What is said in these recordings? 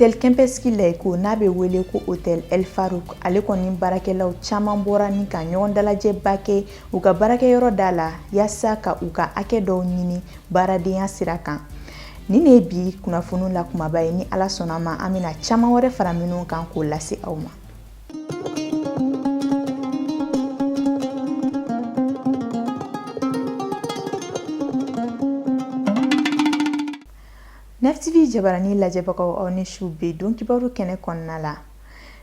Hôtel Kempinski Layko n'a bɛ wele ko Hôtel El Farouk ale kɔni baarakɛlaw caman bɔra ni ka ɲɔgɔn dalajɛba kɛ u ka baarakɛyɔrɔ da la yaasa ka u ka hakɛ dɔw ɲini baaradenya sira kan. Nin de bi kunnafoni la kumaba ye ni Ala sɔnna ma an bɛna caman wɛrɛ fara minnu kan k'o lase aw ma. NFTV jabarani lajɛbagaw aw ni su bɛ don kibaru kɛnɛ kɔnɔna la.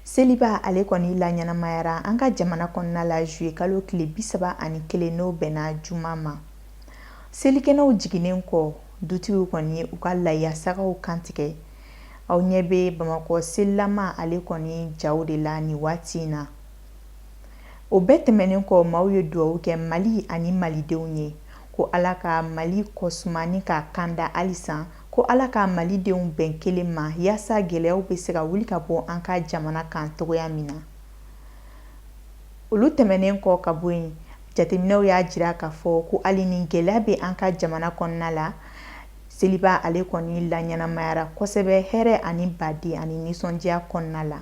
Seliba ale kɔni la ɲɛnamayara an ka jamana kɔnɔna la juillet kalo tile 31 n'o bɛnna juma ma. Selikɛnɛw jiginen kɔ dutigiw kɔni ye u ka layasagaw kantigɛ. Aw ɲɛ bɛ Bamakɔ selilama ale kɔni jaw de la ni waati in na. O bɛɛ tɛmɛnen kɔ maaw ye dugawu kɛ Mali ani malidenw ye ko Ala ka Mali kɔsuma ni ka kanda halisa ko Ala ka malidenw bɛn kelen ma yaasa gɛlɛyaw bɛ se ka wuli ka bɔ an ka jamana kan togoya min na. Olu tɛmɛnen kɔ ka bɔ yen jateminɛw y'a jira k'a fɔ ko hali ni gɛlɛya bɛ an ka jamana kɔnɔna la Seliba ale kɔni la ɲɛnamayara kosɛbɛ hɛrɛ ani baden ani nisɔndiya kɔnɔna la.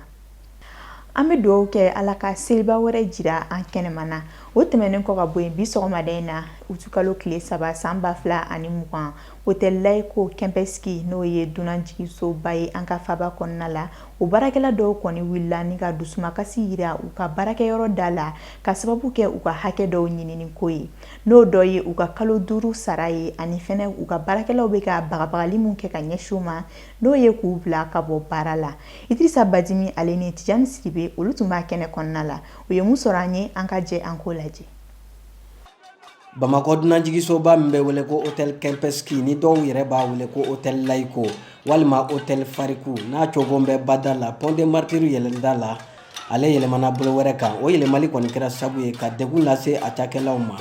An bɛ dugawu kɛ Ala ka seliba wɛrɛ jira an kɛnɛmana. O tɛmɛnen kɔ ka bɔ yen bi sɔgɔmada in na utukalo tile 3 san 2020 Hôtel Layko Kempinski n'o ye dunanjigisoba ye an ka faba kɔnɔna la o baarakɛla dɔw kɔni wulila ni ka dusumakasi yira u ka baarakɛyɔrɔ da la ka sababu kɛ u ka hakɛ dɔw ɲinini ko ye n'o dɔ ye u ka kalo 5 sara ye ani fɛnɛ u ka baarakɛlaw bɛ ka bagabagali mun kɛ ka ɲɛsin ma n'o ye k'u bila ka bɔ baara la. Idrissa Badimi ale ni Tijani Sidibe olu tun b'a kɛnɛ kɔnɔna la o ye mun sɔrɔ an ye an ka jɛ an ko lajɛ. Bamakɔ dunanjigisoba min bɛ wele ko Hôtel Kempinski ni dɔw yɛrɛ b'a wele ko Hôtel Layko walima Hôtel Farikou n'a cogo bɛ bada la Pont des Martyrs yɛlɛnda la ale yɛlɛmana bolo wɛrɛ kan o yɛlɛmali kɔni kɛra sabu ye ka degun lase a cakɛlaw ma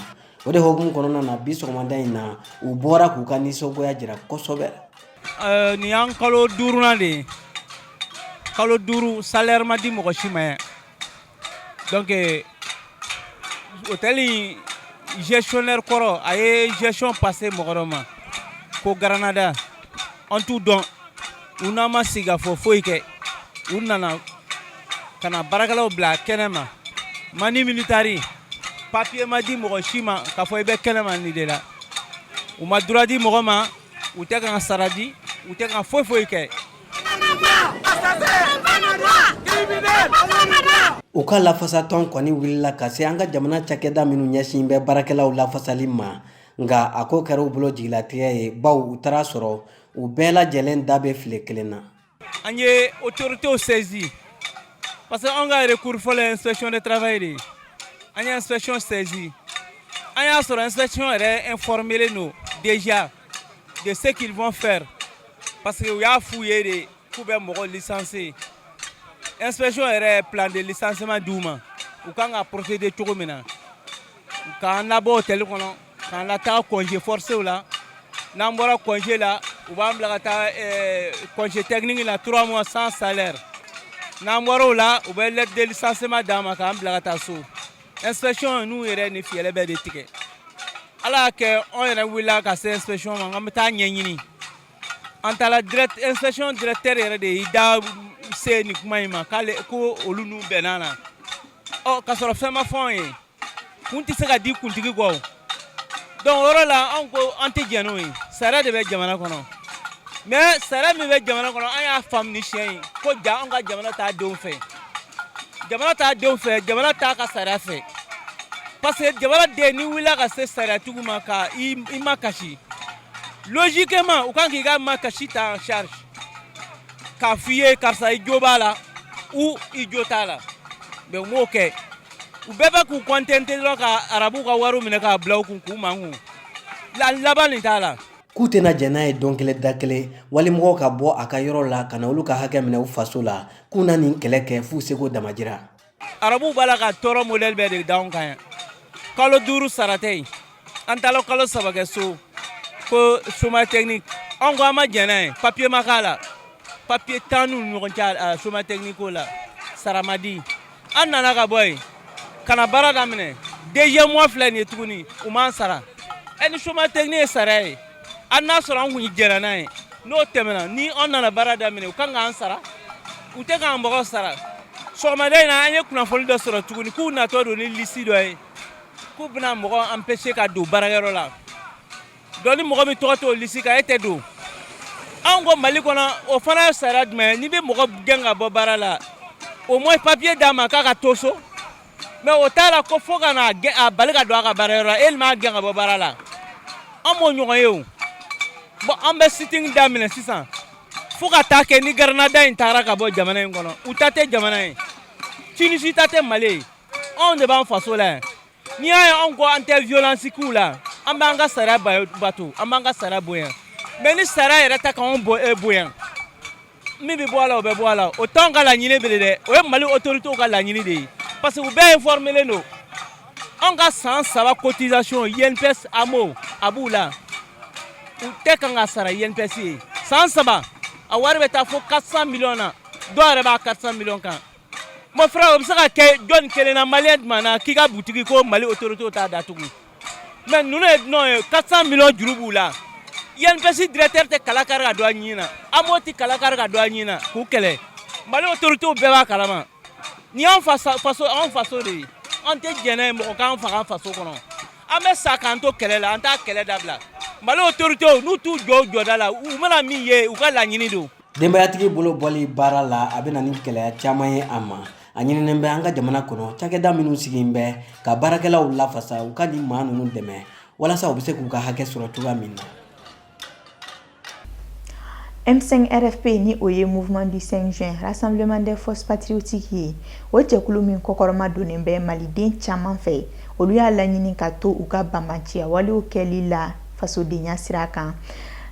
o de hokumu kɔnɔna na bi sɔgɔmada in na u bɔra k'u ka nisɔngoya jira kosɛbɛ. Ni y'an kalo 5nan de ye kalo 5 salaire ma di mɔgɔ si ma donc hôtel gestionnaire kɔrɔ a ye gestion passé mɔgɔ dɔ ma ko Granada an t'u dɔn u n'a ma sigi ka fɔ foyi kɛ u nana ka na baarakɛlaw bila kɛnɛ ma mani militari papier ma di mɔgɔ si ma k'a fɔ i bɛ kɛnɛ ma nin de la u ma droit di mɔgɔ ma u tɛ ka sara di u tɛ ka foyi kɛ. U ka lafasatɔn kɔni wulila ka se an ka jamana cakɛda minnu ɲɛsin bɛ baarakɛlaw lafasali ma nka a ko kɛra u bolo jigilatigɛ ye baw u taara sɔrɔ u bɛɛ lajɛlen da bɛ file kelen na. An ye autorités saisi parce que an ka recours fɔlɔ inspection de travail de an ye inspection saisi an y'a sɔrɔ inspection yɛrɛ informé no déjà de ce qu'ils vont faire parce que u y'a f'u ye de k'u bɛ mɔgɔ licencier. Inspection yɛrɛ plan de licenciement d'u ma u kan ka procéder cogo min na k'an labɔ hôtel kɔnɔ k'an lataga congé forcé la n'an bɔra congé la u b'an bila ka taa congé technique la 3 mois sans salaire n'an bɔra o la u bɛ lettre de licenciement d'an ma k'an bila ka taa so. Inspection n'u yɛrɛ ni fiyɛlɛ bɛɛ de tigɛ Ala y'a kɛ an yɛrɛ wulila ka se inspection ma an bɛ taa ɲɛɲini an taara inspection directeur yɛrɛ de y'i da se ni kuma in ma k'ale ko olu n'u bɛnna na ka sɔrɔ fɛn ma fɔ an ye kun tɛ se ka di kuntigi kɔ donc o yɔrɔ la an ko an tɛ jɛn n'o ye sariya de bɛ jamana kɔnɔ mais sariya min bɛ jamana kɔnɔ an y'a faamu ni siɲɛ ye ko ja an ka jamana t'a denw fɛ jamana t'a ka sariya fɛ parce que jamana den ni wulila ka se sariyatigiw ma ka i ma kasi logiquement u kan k'i ka ma kasi ta en charge k'a f'i ye karisa i jo b'a la ou i jo t'a la mais u m'o kɛ u bɛɛ bɛ k'u contenter dɔrɔn ka arabuw ka wariw minɛ k'a bila u kun k'u mankun laban nin t'a la. K'u tɛna jɛn n'a ye don kelen da kelen walimɔgɔw ka bɔ a ka yɔrɔ la ka na olu ka hakɛ minɛ u faso la k'u na nin kɛlɛ kɛ f'u seko damajira. Arabuw b'a la ka tɔɔrɔ modèle bɛɛ de d'anw kan yan kalo 5 sara tɛ yen an taara kalo 3 kɛ so ko chômage technique an ko an ma jɛn n'a ye papier ma k'a la papier t'an n'u ni ɲɔgɔn cɛ chômage technique ko la sara ma di an nana ka bɔ yen ka na baara daminɛ deuxième mois filɛ nin ye tuguni u m'an sara ni chômage technique ye sara ye an n'a sɔrɔ an kun jɛnna n'a ye n'o tɛmɛna ni an nana baara daminɛ u kan k'an sara u tɛ k'an mɔgɔ sara sɔgɔmada in na an ye kunnafoni dɔ sɔrɔ tuguni k'u natɔ don ni lisi dɔ ye k'u bɛna mɔgɔ empêcher ka don baarakɛyɔrɔ la donc ni mɔgɔ min tɔgɔ t'o lisi kan e tɛ don an ko Mali kɔnɔ o fana ye sariya jumɛn ye n'i bɛ mɔgɔ gɛn ka bɔ baara la au moins papier d'a ma k'a ka to so mais o t'a la ko fo ka na a bali ka don a ka baarayɔrɔ la e m'a gɛn ka bɔ baara la an m'o ɲɔgɔn ye o bon an bɛ sitting daminɛ sisan fo ka taa kɛ ni garanada in taara ka bɔ jamana in kɔnɔ u ta tɛ jamana ye Tunisie ta tɛ Mali ye anw de b'an faso la yan n'i y'a ye anw ko an tɛ violence k'u la an b'an ka sariya bato an b'an ka sariya bonya mais ni sariya yɛrɛ ta k'anw bonya min bɛ bɔ a la o bɛ bɔ a la o t'anw ka laɲini bele dɛ o ye Mali autorités ka laɲini de ye parce que u bɛɛ informé len don anw ka san 3 cotisation INPS AMO a b'u la u tɛ kan ka sara INPS ye san 3 a wari bɛ taa fo 400 millions na dɔw yɛrɛ b'a 400 millions kan mon frère o bɛ se ka kɛ jɔnni kelen na maliyɛn jumɛn na k'i ka butigi ko Mali autorités t'a datugu mais ninnu ye dunɔn ye 400 millions juru b'u la INPS directeur tɛ kala kari ka don a ɲin na AMO tɛ kala kari ka don a ɲin na k'u kɛlɛ Mali autorités bɛɛ b'a kalama ni y'anw faso de ye an tɛ jɛnɛ ye mɔgɔ k'an faga an faso kɔnɔ an bɛ sa k'an to kɛlɛ la an t'a kɛlɛ dabila Mali autorités n'u t'u jɔ u jɔda la u mana min ye u ka laɲini don. Denbayatigi bolo bɔli baara la a bɛ na ni gɛlɛya caman ye a ma a ɲininen bɛ an ka jamana kɔnɔ cakɛda minnu sigilen bɛ ka baarakɛlaw lafasa u ka ni maa ninnu dɛmɛ walasa u bɛ se k'u ka hakɛ sɔrɔ cogoya min na. M5 RFP ni o ye mouvement du 5 juin rassemblement des forces patriotiques ye o jɛkulu min kɔkɔrɔma donnen bɛ maliden caman fɛ olu y'a laɲini ka to u ka banbanciya walew kɛli la fasodenya sira kan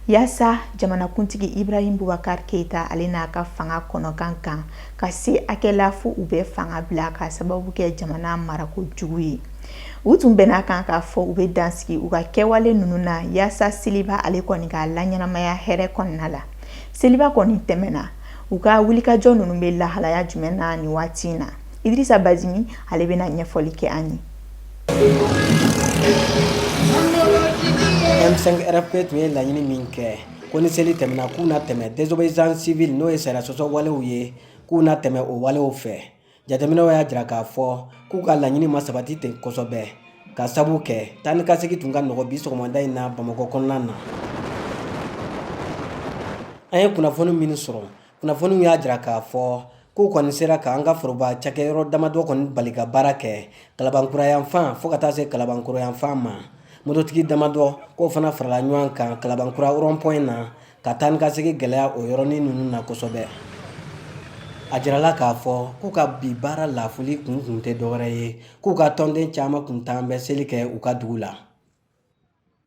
yaasa jamanakuntigi Ibrahim Boubacar Keita ale n'a ka fanga kɔnɔkan kan ka se akɛla fo u bɛ fanga bila ka sababu kɛ jamana marako jugu ye u tun bɛn'a kan k'a fɔ u bɛ dansigi u ka kɛwale ninnu na yaasa Seliba ale kɔni ka laɲɛnamaya hɛrɛ kɔnɔna la Seliba kɔni tɛmɛna u ka wulikajɔ ninnu bɛ lahalaya jumɛn na ni waati in na Idrissa Bazimi ale bɛna ɲɛfɔli kɛ an ye. M5 RFP tun ye laɲini min kɛ ko ni seli tɛmɛna k'u na tɛmɛ désobéissance civile n'o ye sariya sɔsɔ walew ye k'u na tɛmɛ o walew fɛ jateminɛw y'a jira k'a fɔ k'u ka laɲini ma sabati ten kosɛbɛ ka sabu kɛ taa ni ka segin tun ka nɔgɔ bi sɔgɔmada in na Bamakɔ kɔnɔna na. An ye kunnafoni minnu sɔrɔ kunnafoniw y'a jira k'a fɔ k'u kɔni sera ka an ka foroba cakɛyɔrɔ damadɔ kɔni bali ka baara kɛ Kalabankura yanfan fo ka taa se Kalabankura yanfan ma mototigi damadɔ k'o fana farala ɲɔgɔn kan Kalabankura rond-point na ka taa ni ka segin gɛlɛya o yɔrɔnin ninnu na kosɛbɛ. A jirala k'a fɔ k'u ka bi baara lafuli kun tɛ dɔwɛrɛ ye k'u ka tɔnden caman kun t'an bɛ seli kɛ u ka dugu la.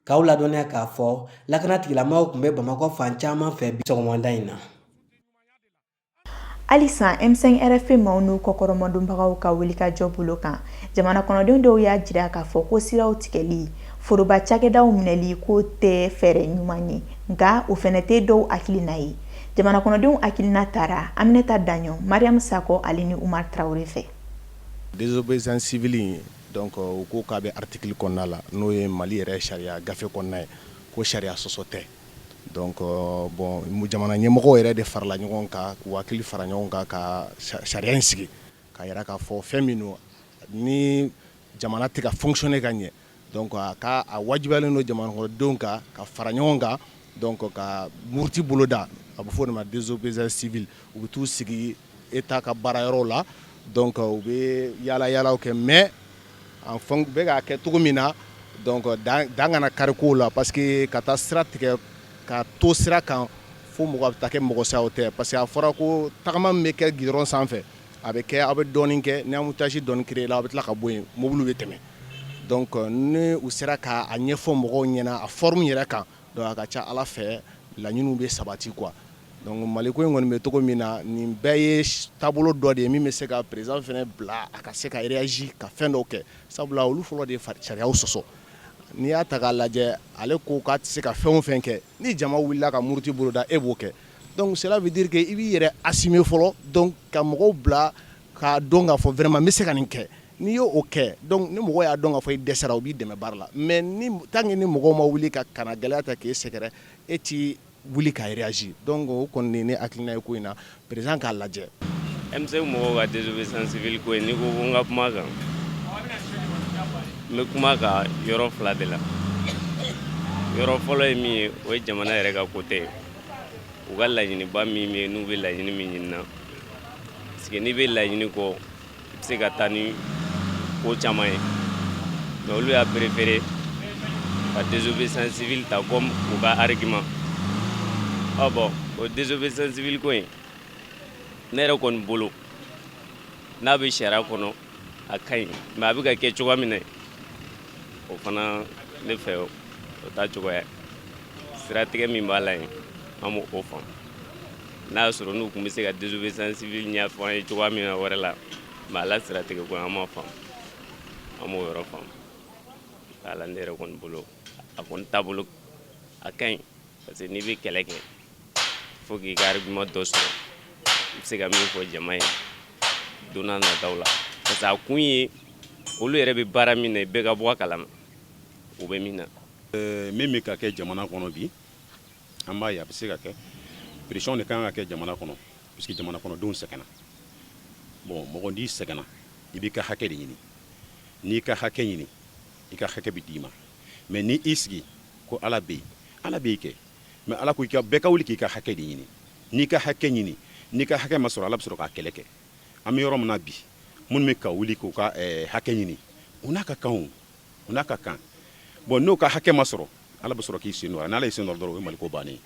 K'aw ladɔnniya k'a fɔ lakana tigilamaaw tun bɛ Bamakɔ fan caman fɛ bi sɔgɔmada in na. Alisa M5 RFP maaw n'u kɔkɔrɔmadonbagaw ka wulikajɔ bolo kan jamana kɔnɔdenw dɔw y'a jira k'a fɔ ko siraw tigɛli foroba cakɛdaw minɛli ko tɛ fɛɛrɛ ɲuman ye nka o fɛnɛ tɛ dɔw hakilina ye jamana kɔnɔdenw hakilina taara Aminata Daɲɔ Mariam Sako ale ni Umar Traoré fɛ. Désobéissance civile donc u ko k'a bɛ article kɔnɔna la n'o ye Mali yɛrɛ sariya gafe kɔnɔna ye ko sariya sɔsɔ tɛ donc bon jamana ɲɛmɔgɔw yɛrɛ de farala ɲɔgɔn kan k'u hakili fara ɲɔgɔn kan ka sariya in sigi ka yira k'a fɔ fɛn min don ni jamana tɛ ka fonctionner ka ɲɛ donc a wajibiyalen don jamanakɔnɔdenw kan ka fara ɲɔgɔn kan donc ka muruti bolo da a bɛ fɔ o de ma désobéissance civile u bɛ t'u sigi État ka baarayɔrɔw la donc u bɛ yaala-yaalaw kɛ mais en fond bɛ k'a kɛ cogo min na donc dan kana kari kow la parce que ka taa sira tigɛ ka to sira kan fo mɔgɔ bɛ taa kɛ mɔgɔ saw tɛ parce que a fɔra ko tagama min bɛ kɛ gidɔrɔn sanfɛ a bɛ kɛ aw bɛ dɔɔnin kɛ ni embouteillage dɔɔnin créé la aw bɛ tila ka bɔ yen mobile bɛ tɛmɛ donc ni u sera k'a ɲɛfɔ mɔgɔw ɲɛna a forme yɛrɛ kan donc a ka ca Ala fɛ laɲiniw bɛ sabati quoi donc Mali ko in kɔni bɛ cogo min na nin bɛɛ ye taabolo dɔ de ye min bɛ se ka président fɛnɛ bila a ka se ka réagir ka fɛn dɔw kɛ sabula olu fɔlɔ de ye sariyaw sɔsɔ n'i y'a ta k'a lajɛ ale ko k'a tɛ se ka fɛn o fɛn kɛ ni jama wulila ka muruti bolo da e b'o kɛ donc cela veut dire que i b'i yɛrɛ assumer fɔlɔ donc ka mɔgɔw bila k'a dɔn k'a fɔ vraiment n bɛ se ka nin kɛ n'i y'o kɛ donc ni mɔgɔw y'a dɔn k'a fɔ i dɛsɛra u b'i dɛmɛ baara la mais ni tant que ni mɔgɔw ma wuli ka kana gɛlɛya ta k'e sɛgɛrɛ e ti wuli k'a réagir donc o kɔni ne hakilina ye ko in na président k'a lajɛ. M5 mɔgɔw ka désobéissance civile ko in n'i ko ko n ka kuma kan n bɛ kuma kan yɔrɔ fila de la. Yɔrɔ fɔlɔ ye min ye o ye jamana yɛrɛ ka côté ye u ka laɲiniba min bɛ yen n'u bɛ laɲini min ɲini na parce que n'i bɛ laɲini kɔ i bɛ se ka taa ni ko caman ye mais olu y'a préféré ka désobéissance civile ta comme u ka argument. Bon o désobéissance civile ko in ne yɛrɛ kɔni bolo n'a bɛ sariya kɔnɔ a ka ɲi mais a bɛ ka kɛ cogoya min na o fana ne fɛ o t'a cogoya siratigɛ min b'a la yen an b'o faamu n'a y'a sɔrɔ n'u tun bɛ se ka désobéissance civile ɲɛfɔ an ye cogoya min na wɛrɛ la mais ala siratigɛ ko an m'a faamu an b'o yɔrɔ faamu ala ne yɛrɛ kɔni bolo a kɔni taabolo a ka ɲi parce que n'i bɛ kɛlɛ kɛ faut k'i ka argument dɔ sɔrɔ i bɛ se ka min fɔ jama ye don n'a nataw la parce que a kun ye olu yɛrɛ bɛ baara min na bɛɛ ka bɔ a kalama u bɛ min na. Min bɛ ka kɛ jamana kɔnɔ bi an b'a ye a bɛ se ka kɛ pression de kan ka kɛ jamana kɔnɔ puisque jamana kɔnɔdenw sɛgɛnna bon mɔgɔ n'i sɛgɛnna i b'i ka hakɛ de ɲini n'i ka hakɛ ɲini i ka hakɛ bɛ d'i ma mais ni i sigi ko ala bɛ yen ala bɛ kɛ mais ala ko bɛɛ ka wuli k'i ka hakɛ de ɲini n'i ka hakɛ ɲini n'i ka hakɛ ma sɔrɔ ala bɛ sɔrɔ k'a kɛlɛ kɛ an bɛ yɔrɔ min na bi minnu bɛ ka wuli k'u ka hakɛ ɲini u n'a ka kan o u n'a ka kan bon n'o ka hakɛ ma sɔrɔ ala bɛ sɔrɔ k'i sen don a n'ala ye sen dɔrɔn o ye maliko bannen ye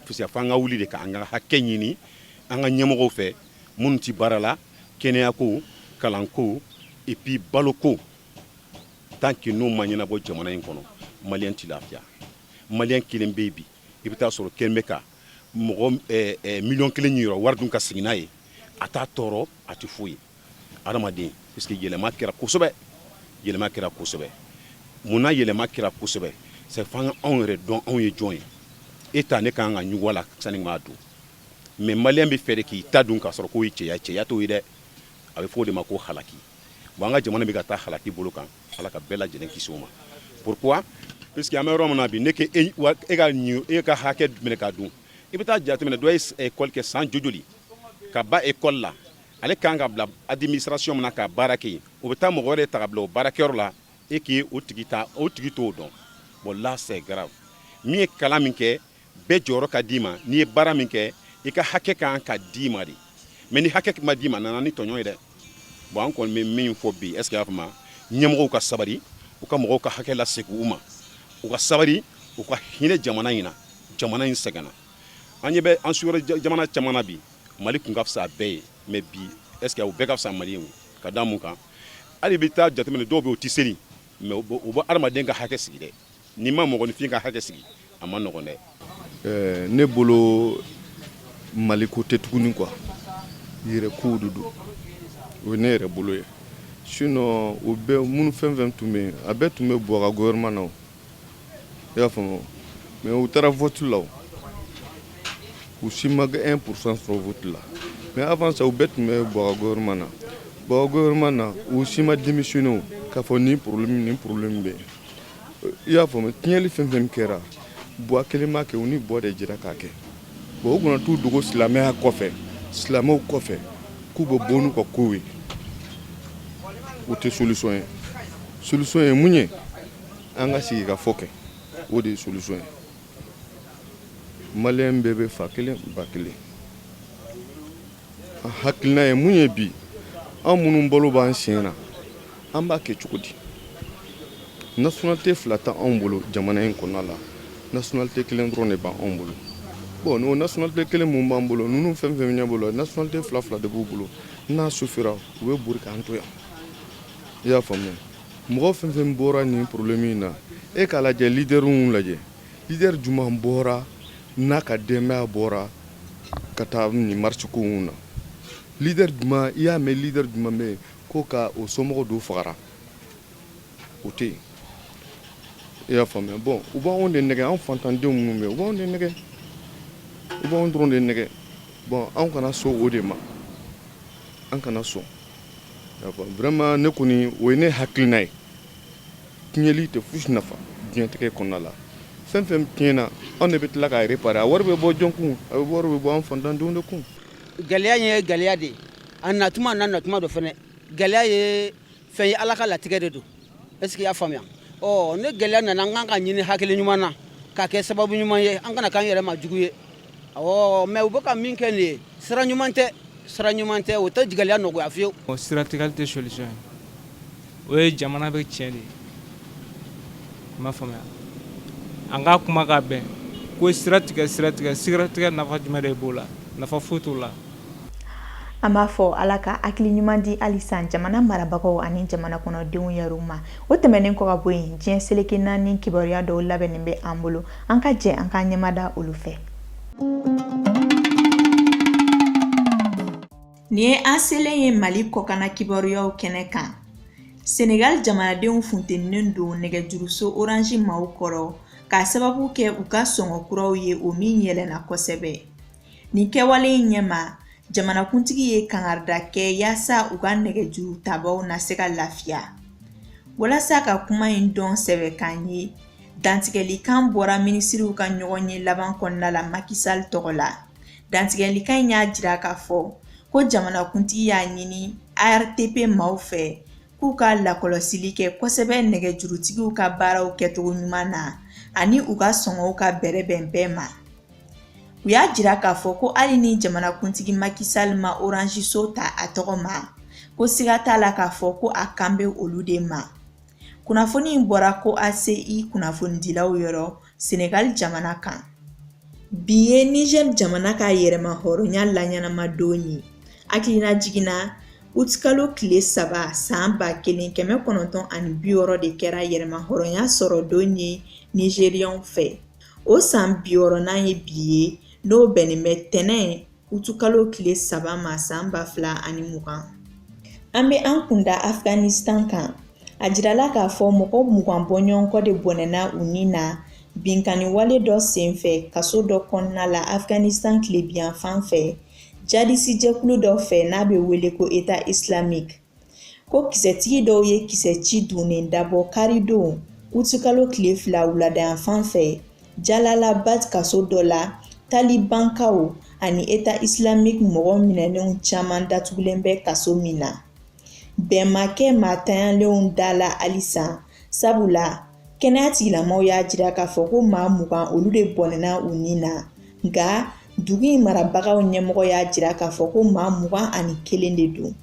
parce que f'an ka wuli de k'an ka hakɛ ɲini an ka ɲɛmɔgɔw fɛ minnu tɛ baara la kɛnɛyako kalanko et puis baloko tant que n'o ma ɲɛnabɔ jamana in kɔnɔ maliyɛn tɛ lafiya maliyɛn kelen bɛ yen bi i bɛ taa sɔrɔ kelen bɛ ka mɔgɔ miliyɔn kelen ɲini wari dun ka segin n'a ye a t'a tɔɔrɔ a tɛ foyi adamaden parce que yɛlɛma kɛra kosɛbɛ yɛlɛma kɛra kosɛbɛ munna yɛlɛma kɛra kosɛbɛ c'est f'an anw yɛrɛ dɔn anw ye jɔn ye e ta ne kan ka ɲugu a la sani n b'a dun mais maliyɛn bɛ fɛ de k'i ta dun k'a sɔrɔ k'o ye cɛya cɛya t'o ye dɛ a bɛ fɔ o de ma ko halaki bon an ka jamana bɛ ka taa halaki bolo kan ala ka bɛɛ lajɛlen kisi o ma pourquoi puisque an bɛ yɔrɔ min na bi ne ke e ka hakɛ minɛ k'a dun i bɛ taa jateminɛ dɔ ye école kɛ san jojoli ka ba école la ale kan ka bila administration min na ka baara kɛ yen o bɛ taa mɔgɔ wɛrɛ ta ka bila o baarakɛyɔrɔ la e k'i o tigi t'o dɔn bon là c'est grave min ye kalan min kɛ bɛɛ jɔyɔrɔ ka d'i ma n'i ye baara min kɛ i ka hakɛ kan ka d'i ma de mais ni hakɛ ma d'i ma nana ni tɔɲɔ ye dɛ bon an kɔni bɛ min fɔ bi est ce que y'a faamu ɲɛmɔgɔw ka sabali u ka mɔgɔw ka hakɛ lasegin u ma u ka sabali u ka hinɛ jamana in na jamana in sɛgɛnna an ɲɛ bɛ an suyɔrɔ jamana caman na bi mali kun ka fisa a bɛɛ ye mais bi est ce que u bɛɛ ka fisa mali ye ka da mun kan hali bɛ taa jateminɛ dɔw bɛ u tɛ seli mais u bɛ adamaden ka hakɛ sigi dɛ n'i ma mɔgɔninfin ka hakɛ sigi a ma nɔgɔn dɛ. Ne bolo mali ko tɛ tuguni quoi yɛrɛ kow de don o ye ne yɛrɛ bolo ye sinon o bɛɛ minnu fɛn fɛn tun bɛ yen a bɛɛ tun bɛ bɔ a ka gouvernement na o i y'a faamu mais u taara vote la o u si ma 1% sɔrɔ vote la mais avant ça u bɛɛ tun bɛ bɔ a ka gouvernement na bɔ a ka gouvernement na u si ma démissionné o k'a fɔ ni problème bɛ yen i y'a faamu tiɲɛli fɛn fɛn kɛra buwa kelen m'a kɛ u ni buwa de jɛra k'a kɛ bon u kana t'u dogo silamɛya kɔfɛ silamɛw kɔfɛ k'u bɛ bɔ n'u ka kow ye o tɛ solution ye solution ye mun ye an ka sigi ka fɔ kɛ o de ye solution ye maliyɛn bɛɛ bɛ fa kelen ba kelen a hakilina ye mun ye bi an minnu balo b'an sen na an b'a kɛ cogo di nationalité fila tɛ anw bolo jamana in kɔnɔna la nationalité kelen dɔrɔn de b'anw bolo bon n'o nationalité kelen mun b'an bolo ninnu fɛn fɛn ɲɛ bolo nationalité fila de b'u bolo n'a sufira u bɛ bori k'an to yan i y'a faamuya mɔgɔ fɛn fɛn bɔra nin problème in na e k'a lajɛ leaderw lajɛ leader jumɛn bɔra n'a ka denbaya bɔra ka taa nin marche kow na leader jumɛn i y'a mɛn leader jumɛn bɛ yen ko ka o somɔgɔw dɔw fagara o tɛ yen i y'a faamuya bon u b'anw de nɛgɛ anw fantandenw minnu bɛ yen u b'anw de nɛgɛ u b'anw dɔrɔn de nɛgɛ bon anw kana sɔn o de ma an kana sɔn vraiment ne kɔni o ye ne hakilina ye tiɲɛli tɛ fosi nafa diɲɛtigɛ kɔnɔna la fɛn tiɲɛna anw de bɛ tila k'a réparer a wari bɛ bɔ jɔn kun a bɛ wari bɛ bɔ an fantandenw de kun. Gɛlɛya ye gɛlɛya de a natuma n'a natuma dɔ fɛnɛ gɛlɛya ye fɛn ye Ala ka latigɛ de don est-ce que i y'a faamuya ne gɛlɛya nana an kan ka ɲini hakili ɲuman na k'a kɛ sababu ɲuman ye an kana k'an yɛrɛ ma jugu ye mais u bɛ ka min kɛ nin ye sira ɲuman tɛ o tɛ gɛlɛya nɔgɔya fiyewu. Siratigɛli tɛ solution ye o ye jamana bɛ tiɲɛ de ye i m'a faamuya an ka kuma ka bɛn ko siratigɛ nafa jumɛn de b'o la nafa foyi t'o la. An b'a fɔ Ala ka hakili ɲuman di halisa jamana marabagaw ani jamana kɔnɔdenw yɛrɛw ma. O tɛmɛnen kɔ ka bɔ yen diɲɛ seleke 4 kibaruya dɔw labɛnnen bɛ an bolo an ka jɛ an ka ɲɛmada olu fɛ. Ni ye an selen ye Mali kɔkana kibaruyaw kɛnɛ kan. Senegal jamanadenw funteninnen don nɛgɛjuruso orange maaw kɔrɔ k'a sababu kɛ u ka sɔngɔ kuraw ye o min yɛlɛnna kosɛbɛ. Nin kɛwale in ɲɛma jamanakuntigi ye kangarida kɛ yaasa u ka nɛgɛjuru tabaw na se ka lafiya. Walasa ka kuma in dɔn sɛbɛ kan ye, dantigɛlikan bɔra minisiriw ka ɲɔgɔn ye laban kɔnɔna la Macky Sall tɔgɔ la. Dantigɛlikan in y'a jira k'a fɔ ko jamanakuntigi y'a ɲini ARTP maaw fɛ k'u ka lakɔlɔsili kɛ kosɛbɛ nɛgɛjurutigiw ka baaraw kɛcogo ɲuman na ani u ka sɔngɔw ka bɛrɛbɛn bɛɛ ma. U y'a jira k'a fɔ ko hali ni jamanakuntigi Macky Sall ma orange so ta a tɔgɔ ma ko siga t'a la k'a fɔ ko a kan bɛ olu de ma. Kunnafoni in bɔra ko ACI kunnafonidilaw yɔrɔ Senegal jamana kan. Bi ye Niger jamana ka yɛrɛma hɔrɔnya laɲanama don ye. Hakilina jiginna août kalo tile 3 san 1960 de kɛra yɛrɛma hɔrɔnya sɔrɔ don ye Nigériens fɛ. O san 60 ye bi ye n'o bɛnnen bɛ tɛnɛn août kalo tile 3 ma san 2020. An bɛ an kunda Afghanistan kan. A jirala k'a fɔ mɔgɔ 20 bɔɲɔgɔnkɔ de bɔnɛna u ni na binkani wale dɔ senfɛ kaso dɔ kɔnɔna la Afghanistan tilebiyan fan fɛ jadisi jɛkulu dɔ fɛ n'a bɛ wele ko État islamique. Ko kisɛtigi dɔw ye kisɛci dunnen dabɔ karidon août kalo tile 2 wuladayan fan fɛ Jalalabad kaso dɔ la Talibankaw ani État islamique mɔgɔ minɛnenw caman datugulen bɛ kaso min na. Bɛn ma kɛ maatanyalenw da la halisa sabula kɛnɛya tigilamɔgɔw y'a jira k'a fɔ ko maa 20 olu de bɔnɛna u ni na nka dugu in marabagaw ɲɛmɔgɔ y'a jira k'a fɔ ko maa 21 de don.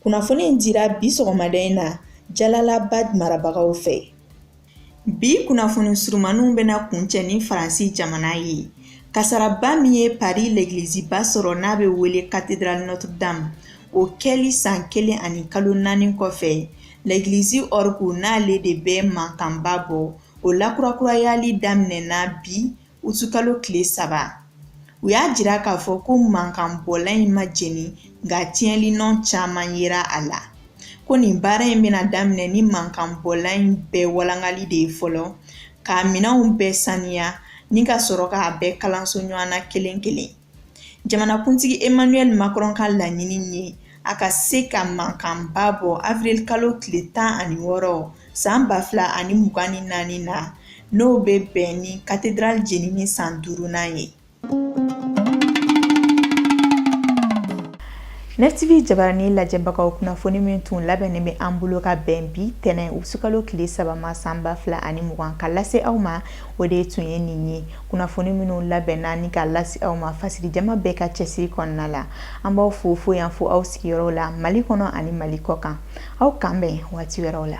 Kunnafoni in dira bi sɔgɔmada in na Jalalabad marabagaw fɛ. Bi kunnafoni surumaniw bɛna kuncɛ ni Faransi jamana ye. Kasaraba min ye Paris l'église ba sɔrɔ n'a bɛ wele cathédrale Notre-Dame o kɛli san 1 ani kalo 4 kɔfɛ l'église orgue n'ale de bɛ mankanba bɔ o lakurakurayali daminɛna bi août kalo tile 3. U y'a jira k'a fɔ ko mankanbɔla in ma jeni nka tiɲɛli nɔ caman yera a la. Ko nin baara in bɛna daminɛ ni mankanbɔla in bɛɛ walangali de ye fɔlɔ k'a minɛnw bɛɛ saniya ni ka sɔrɔ k'a bɛɛ kalanso ɲɔgɔnna kelen kelen. Jamanakuntigi Emmanuel Macron ka laɲini ye a ka se ka mankanba bɔ avril kalo tile 16 san 2024 na n'o bɛ bɛn ni cathédrale jenini san 5nan ye. Net TV jabarani lajɛbagaw kunnafoni min tun labɛnnen bɛ an bolo ka bɛn bi tɛnɛn août kalo tile 3 ma san 2020 ka lase aw ma o de tun ye nin ye. Kunnafoni minnu labɛnna ni ka lase aw ma fasiri jama bɛɛ ka cɛsiri kɔnɔna la. An b'aw fo yan fo aw sigiyɔrɔ la Mali kɔnɔ ani Mali kɔ kan. Aw kan bɛn waati wɛrɛw la.